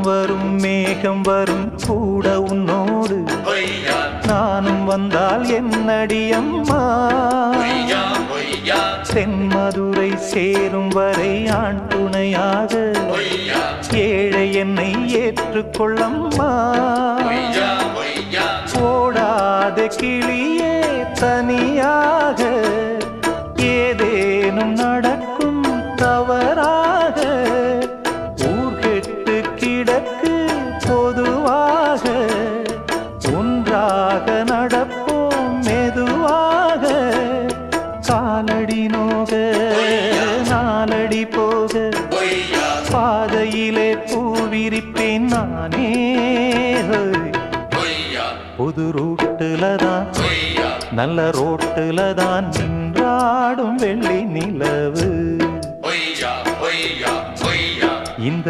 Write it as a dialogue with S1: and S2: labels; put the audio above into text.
S1: வரும் மேகம் வரும் கூட உன்னோடு நானும் வந்தால் என்னடி அம்மா தென்மதுரை சேரும் வரை ஆண் துணையாக ஏழை என்னை ஏற்றுக்கொள்ளம்மா ஓடாத கிளியே தனியாக ஏதேனும் நடக்கும் தவறாக ஊர்கெட்டு கிடக்கு பொதுவாக ஒன்றாக நடப்போம் மெதுவாக காலடி நோக நாலடி போக பாதையிலே பூவிரிப்பேன் நானே புது ரூட்டுல தான் நல்ல ரோட்டுல தான் நின்றாடும் வெள்ளி நிலவு இந்த